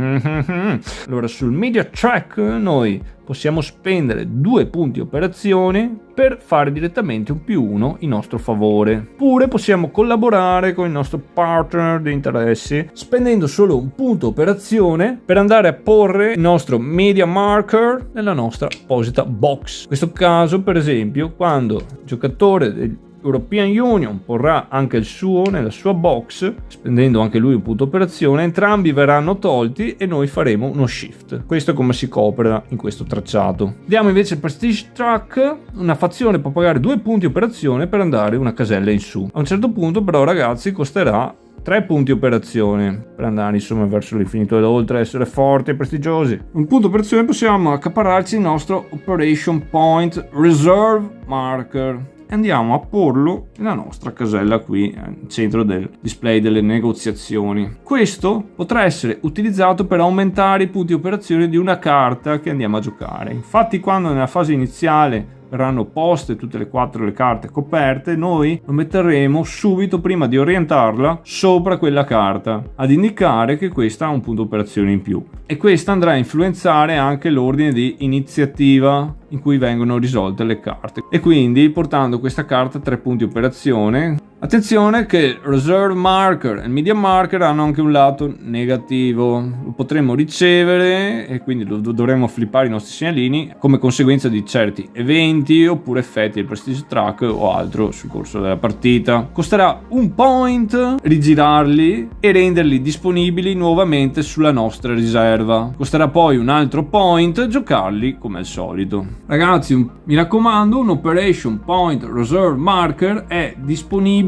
Allora, sul media track noi possiamo spendere 2 punti operazione per fare direttamente un +1 in nostro favore. Oppure possiamo collaborare con il nostro partner di interessi spendendo solo un punto operazione per andare a porre il nostro media marker nella nostra apposita box. In questo caso, per esempio, quando il giocatore del European Union porrà anche il suo nella sua box, spendendo anche lui un punto operazione, entrambi verranno tolti e noi faremo uno shift. Questo è come si copre in questo tracciato. Diamo invece il Prestige Track: una fazione può pagare 2 punti operazione per andare una casella in su. A un certo punto però, ragazzi, costerà 3 punti operazione per andare insomma verso l'infinito ed oltre, essere forti e prestigiosi. Un punto operazione possiamo accaparrarci il nostro Operation Point Reserve Marker. Andiamo a porlo nella nostra casella qui al centro del display delle negoziazioni. Questo potrà essere utilizzato per aumentare i punti operazione di una carta che andiamo a giocare. Infatti, quando nella fase iniziale verranno poste tutte le 4 le carte coperte, noi lo metteremo subito, prima di orientarla, sopra quella carta, ad indicare che questa ha un punto operazione in più. E questa andrà a influenzare anche l'ordine di iniziativa in cui vengono risolte le carte, e quindi portando questa carta 3 punti operazione. Attenzione che il Reserve Marker e il Media Marker hanno anche un lato negativo: lo potremo ricevere e quindi dovremo flippare i nostri segnalini come conseguenza di certi eventi oppure effetti del Prestige Track o altro sul corso della partita. Costerà un point rigirarli e renderli disponibili nuovamente sulla nostra riserva. Costerà poi un altro point giocarli come al solito. Ragazzi, mi raccomando, un Operation Point Reserve Marker è disponibile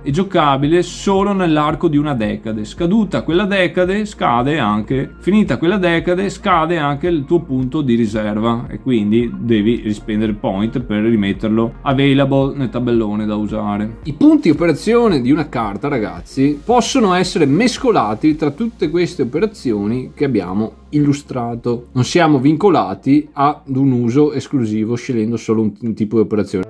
e giocabile solo nell'arco di una decade. Scaduta quella decade, scade anche, finita quella decade, scade anche il tuo punto di riserva e quindi devi rispendere point per rimetterlo available nel tabellone da usare. I punti operazione di una carta, ragazzi, possono essere mescolati tra tutte queste operazioni che abbiamo illustrato. Non siamo vincolati ad un uso esclusivo scegliendo solo un tipo di operazione.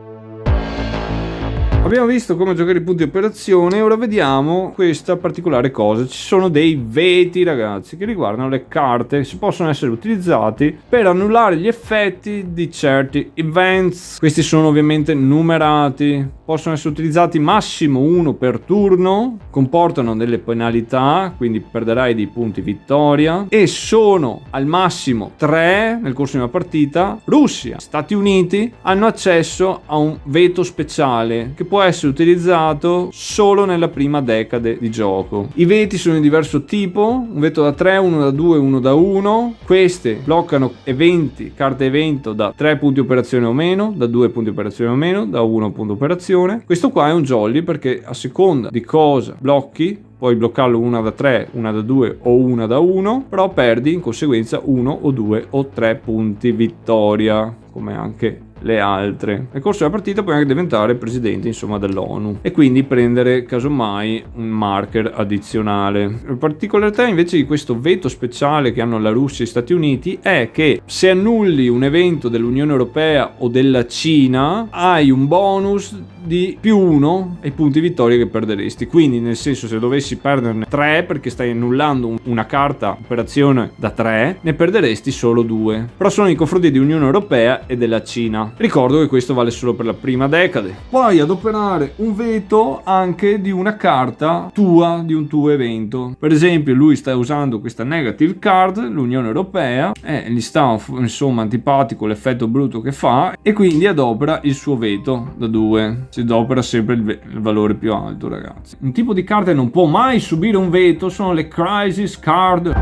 Abbiamo visto come giocare i punti operazione, ora vediamo questa particolare cosa. Ci sono dei veti, ragazzi, che riguardano le carte, si possono essere utilizzati per annullare gli effetti di certi events. Questi sono ovviamente numerati, possono essere utilizzati massimo 1 per turno, comportano delle penalità, quindi perderai dei punti vittoria, e sono al massimo 3 nel corso di una partita. Russia, Stati Uniti hanno accesso a un veto speciale che può essere utilizzato solo nella prima decade di gioco. I veti sono di diverso tipo: un veto da 3, uno da 2, uno da 1. Queste bloccano eventi, carte evento da 3 punti operazione o meno, da 2 punti operazione o meno, da 1 punto operazione. Questo qua è un jolly perché a seconda di cosa blocchi puoi bloccarlo una da 3, una da 2 o una da 1, però perdi in conseguenza 1 o 2 o 3 punti vittoria, come anche le altre. Nel corso della partita puoi anche diventare presidente, insomma, dell'ONU e quindi prendere casomai un marker addizionale. La particolarità invece di questo veto speciale che hanno la Russia e gli Stati Uniti è che se annulli un evento dell'Unione Europea o della Cina hai un bonus di +1 ai punti vittoria che perderesti. Quindi, nel senso, se dovessi perderne 3 perché stai annullando una carta operazione da 3, ne perderesti solo 2. Però sono nei confronti di Unione Europea e della Cina. Ricordo che questo vale solo per la prima decade. Puoi adoperare un veto anche di una carta tua, di un tuo evento. Per esempio, lui sta usando questa negative card, l'Unione Europea, e gli sta insomma antipatico l'effetto brutto che fa, e quindi adopera il suo veto da 2. Si adopera sempre il valore più alto, ragazzi. Un tipo di carta che non può mai subire un veto sono le crisis card.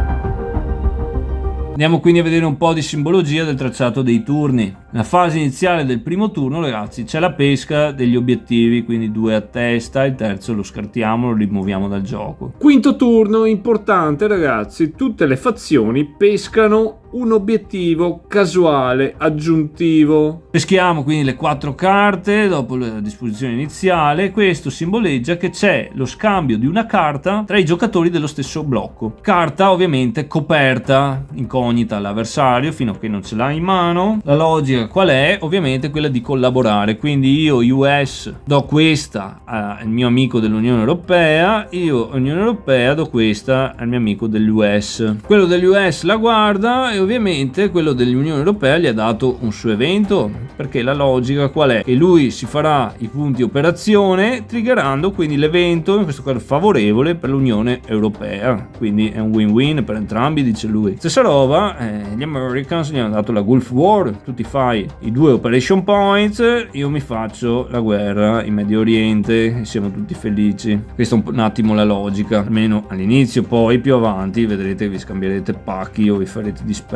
Andiamo quindi a vedere un po' di simbologia del tracciato dei turni. Nella fase iniziale del primo turno, ragazzi, c'è la pesca degli obiettivi, quindi 2 a testa, il terzo lo scartiamo, lo rimuoviamo dal gioco. Quinto turno, importante, ragazzi, tutte le fazioni pescano un obiettivo casuale aggiuntivo. Peschiamo quindi le 4 carte dopo la disposizione iniziale. Questo simboleggia che c'è lo scambio di una carta tra i giocatori dello stesso blocco. Carta ovviamente coperta, incognita all'avversario fino a che non ce l'ha in mano. La logica qual è? Ovviamente quella di collaborare. Quindi io US do questa al mio amico dell'Unione Europea, io Unione Europea do questa al mio amico dell'US. Quello dell'US la guarda e ovviamente quello dell'Unione Europea gli ha dato un suo evento, perché la logica qual è? Che lui si farà i punti operazione triggerando quindi l'evento, in questo caso favorevole per l'Unione Europea, quindi è un win-win per entrambi, dice lui. Stessa roba, gli Americans gli hanno dato la Gulf War, tu ti fai i 2 operation points, io mi faccio la guerra in Medio Oriente e siamo tutti felici. Questa è un attimo la logica, almeno all'inizio, poi più avanti vedrete che vi scambierete pacchi o vi farete dispetti.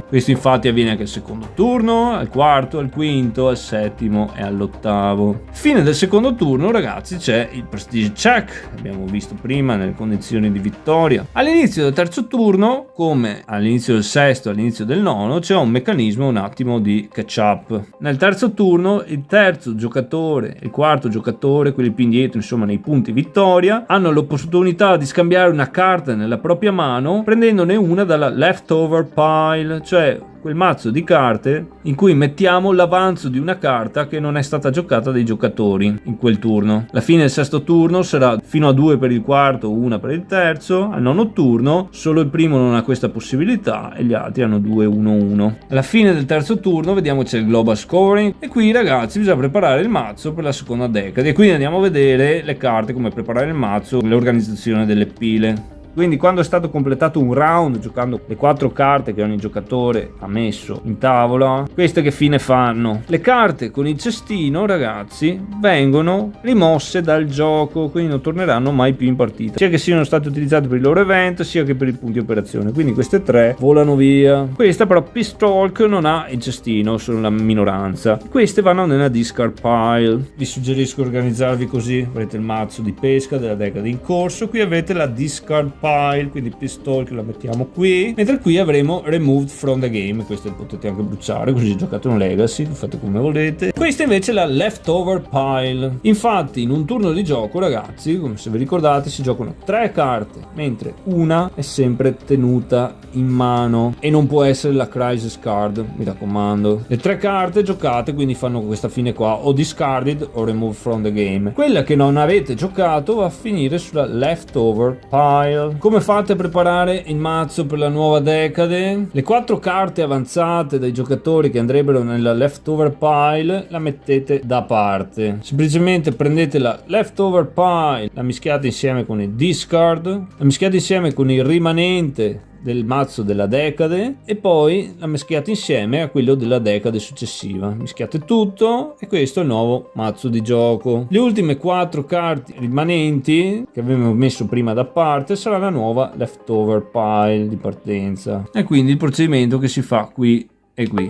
Questo infatti avviene anche al secondo turno, al quarto, al quinto, al settimo e all'8º. Fine del secondo turno, ragazzi, c'è il prestige check, abbiamo visto prima nelle condizioni di vittoria. All'inizio del terzo turno, come all'inizio del sesto, all'inizio del nono, c'è un meccanismo un attimo di catch up. Nel terzo turno il terzo giocatore e il quarto giocatore, quelli più indietro, insomma nei punti vittoria, hanno l'opportunità di scambiare una carta nella propria mano prendendone una dalla leftover pile, cioè quel mazzo di carte in cui mettiamo l'avanzo di una carta che non è stata giocata dai giocatori in quel turno. La fine del sesto turno sarà fino a 2 per il quarto, 1 per il terzo. Al nono turno solo il primo non ha questa possibilità e gli altri hanno 2, 1, 1. Alla fine del terzo turno vediamo c'è il global scoring e qui, ragazzi, bisogna preparare il mazzo per la seconda decade, e quindi andiamo a vedere le carte, come preparare il mazzo, l'organizzazione delle pile. Quindi quando è stato completato un round giocando le 4 carte che ogni giocatore ha messo in tavola, queste che fine fanno? Le carte con il cestino, ragazzi, vengono rimosse dal gioco, quindi non torneranno mai più in partita, sia che siano state utilizzate per il loro evento sia che per i punti operazione. Quindi queste 3 volano via. Questa però Pistalk non ha il cestino, sono la minoranza. Queste vanno nella discard pile. Vi suggerisco organizzarvi così: avrete il mazzo di pesca della decade in corso, qui avete la discard pile, quindi pistol che la mettiamo qui, mentre qui avremo removed from the game. Queste potete anche bruciare, così giocate un legacy, lo fate come volete. Questa invece è la leftover pile. Infatti in un turno di gioco, ragazzi, come se vi ricordate, si giocano 3 carte, mentre una è sempre tenuta in mano e non può essere la crisis card, mi raccomando. Le 3 carte giocate quindi fanno questa fine qua: o discarded o removed from the game. Quella che non avete giocato va a finire sulla leftover pile. Come fate a preparare il mazzo per la nuova decade? Le 4 carte avanzate dai giocatori che andrebbero nella leftover pile la mettete da parte. Semplicemente prendete la leftover pile, la mischiate insieme con il discard, la mischiate insieme con il rimanente del mazzo della decade e poi la mischiate insieme a quello della decade successiva. Mischiate tutto e questo è il nuovo mazzo di gioco. Le ultime 4 carte rimanenti che avevamo messo prima da parte sarà la nuova leftover pile di partenza, e quindi il procedimento che si fa qui e qui.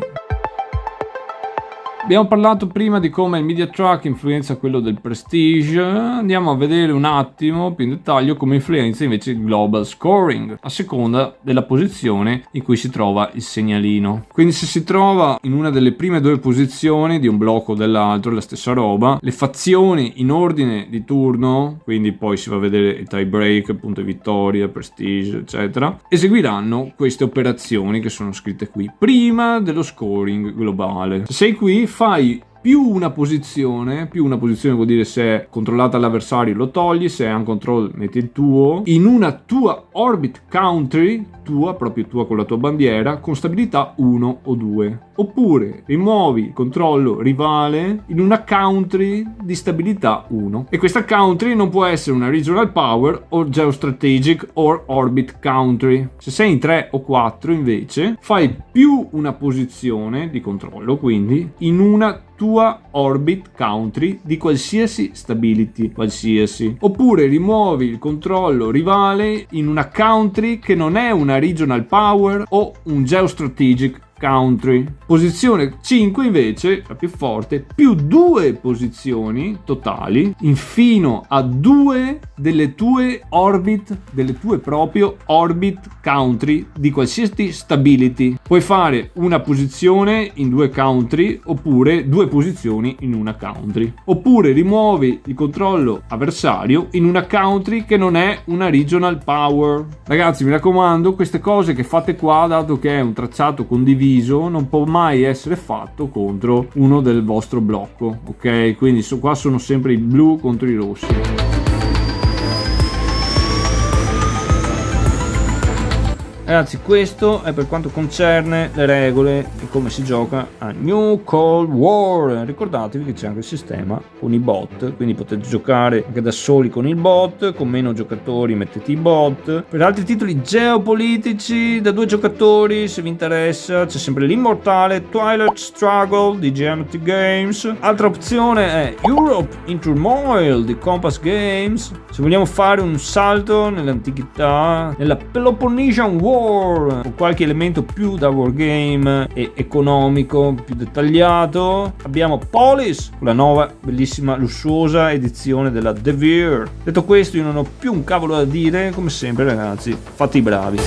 Abbiamo parlato prima di come il media track influenza quello del Prestige, andiamo a vedere un attimo più in dettaglio come influenza invece il global scoring, a seconda della posizione in cui si trova il segnalino. Quindi se si trova in una delle prime due posizioni di un blocco o dell'altro, la stessa roba, le fazioni in ordine di turno, quindi poi si va a vedere il tie break, punto di vittoria, Prestige, eccetera, eseguiranno queste operazioni che sono scritte qui, prima dello scoring globale. Se sei qui, fai più una posizione vuol dire se è controllata l'avversario lo togli, se è un control metti il tuo, in una tua orbit country, proprio tua con la tua bandiera, con stabilità 1 o 2. Oppure rimuovi il controllo rivale in una country di stabilità 1. E questa country non può essere una regional power o geostrategic or orbit country. Se sei in 3 o 4 invece fai più una posizione di controllo, quindi in una tua orbit country di qualsiasi stability, oppure rimuovi il controllo rivale in una country che non è una regional power o un geostrategic country. Posizione 5 invece, la più forte, più 2 posizioni totali infino a 2 delle tue proprio orbit country di qualsiasi stability. Puoi fare una posizione in 2 country oppure 2 posizioni in una country, oppure rimuovi il controllo avversario in una country che non è una regional power. Ragazzi, mi raccomando, queste cose che fate qua, dato che è un tracciato condiviso, non può mai essere fatto contro uno del vostro blocco, ok? Quindi qua sono sempre i blu contro i rossi. Ragazzi, questo è per quanto concerne le regole e come si gioca a New Cold War. Ricordatevi che c'è anche il sistema con i bot, quindi potete giocare anche da soli con il bot, con meno giocatori mettete i bot. Per altri titoli geopolitici da 2 giocatori, se vi interessa, c'è sempre l'immortale Twilight Struggle di GMT Games. Altra opzione è Europe in Turmoil di Compass Games. Se vogliamo fare un salto nell'antichità, nella Peloponnesian War, con qualche elemento più da wargame e economico, più dettagliato, abbiamo Polis, la nuova bellissima lussuosa edizione della De Beer. Detto questo, io non ho più un cavolo da dire, come sempre ragazzi, fate i bravi.